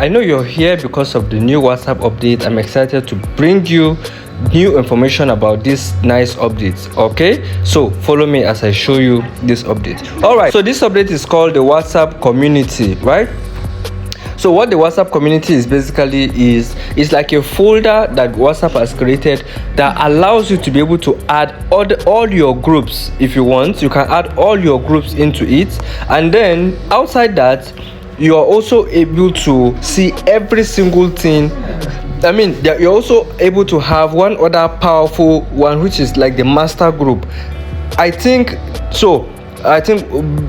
I know you're here because of the new WhatsApp update. I'm excited to bring you new information about this nice update. Okay, so follow me as I show you this update. All right, so this update is called the WhatsApp community, right? So what the WhatsApp community is basically is like a folder that WhatsApp has created that allows you to be able to add all your groups. If you want, you can add all your groups into it, and then outside that, you are also able to see every single thing. I mean, you're also able to have one other powerful one, which is like the master group. I think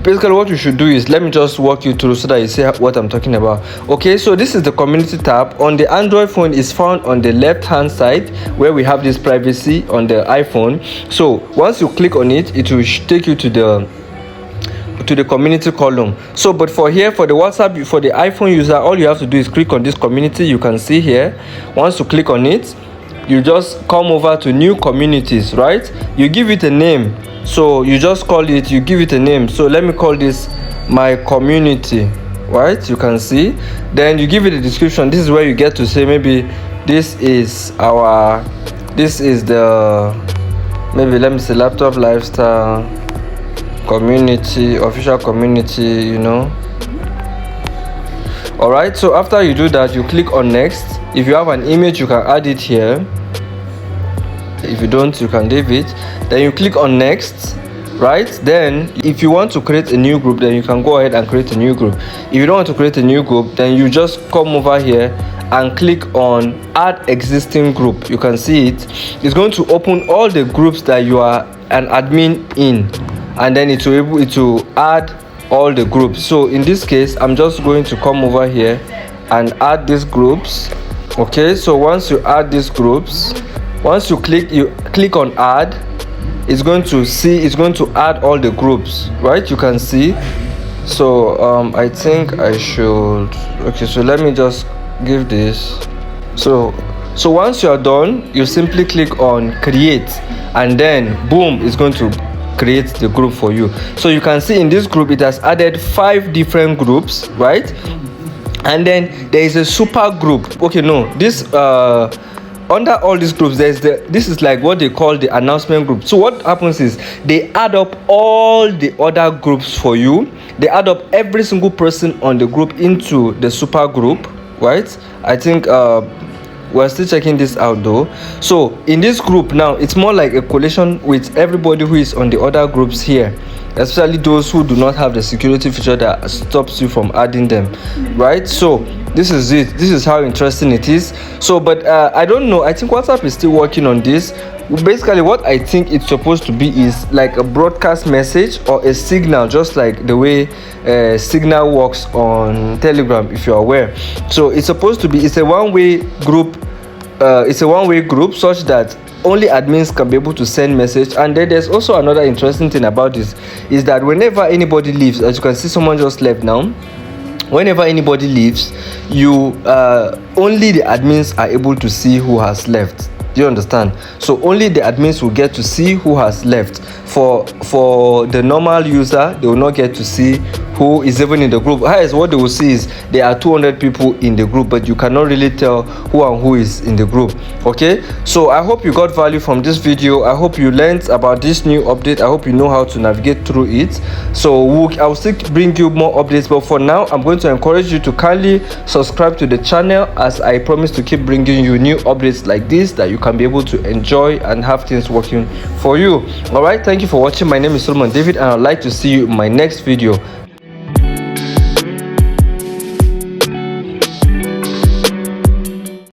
basically what you should do is, let me just walk you through so that you see what I'm talking about. Okay, so this is the community tab. On the Android phone is found on the left hand side where we have this privacy. On the iPhone, so once you click on it, it will take you to the community column. So but for the WhatsApp, for the iPhone user, all you have to do is click on this community. You can see here, once you click on it, you just come over to new communities, right? You give it a name. So you just call it, you give it a name. So let me call this my community, right? You can see, then you give it a description. This is where you get to say, maybe this is the, maybe let me say, laptop lifestyle community, official community, you know. All right, so after you do that, you click on next. If you have an image, you can add it here. If you don't, you can leave it. Then you click on next, right? Then if you want to create a new group, then you can go ahead and create a new group. If you don't want to create a new group, then you just come over here and click on add existing group. You can see it's going to open all the groups that you are an admin in, and then it will be able to add all the groups. So in this case, I'm just going to come over here and add these groups. Okay, so once you add these groups, once you click on add, it's going to add all the groups, right? You can see. So I think I should, okay, so let me just give this. So once you are done, you simply click on create, and then boom, it's going to create the group for you. So you can see in this group, it has added 5 different groups, right? And then there is a super group. Okay, no, this under all these groups, this is like what they call the announcement group. So what happens is, they add up all the other groups for you. They add up every single person on the group into the super group, right? I think we're still checking this out though. So in this group now, it's more like a collation with everybody who is on the other groups here, especially those who do not have the security feature that stops you from adding them, right? So this is it. This is how interesting it is. So but I don't know, I think WhatsApp is still working on this. Basically what I think it's supposed to be is like a broadcast message or a signal, just like the way signal works on Telegram, if you're aware. So it's supposed to be, it's a one-way group. It's a one-way group such that only admins can be able to send message. And then there's also another interesting thing about this, is that whenever anybody leaves, as you can see, someone just left now. Whenever anybody leaves, you only the admins are able to see who has left. Do you understand? So only the admins will get to see who has left. For the normal user, they will not get to see who is even in the group. Highest what they will see is there are 200 people in the group, but you cannot really tell who and who is in the group. Okay, so I hope you got value from this video. I hope you learned about this new update. I hope you know how to navigate through it. So I'll still bring you more updates, but for now, I'm going to encourage you to kindly subscribe to the channel, as I promise to keep bringing you new updates like this that you can be able to enjoy and have things working for you. All right, thank you for watching. My name is Solomon David, and I'd like to see you in my next video.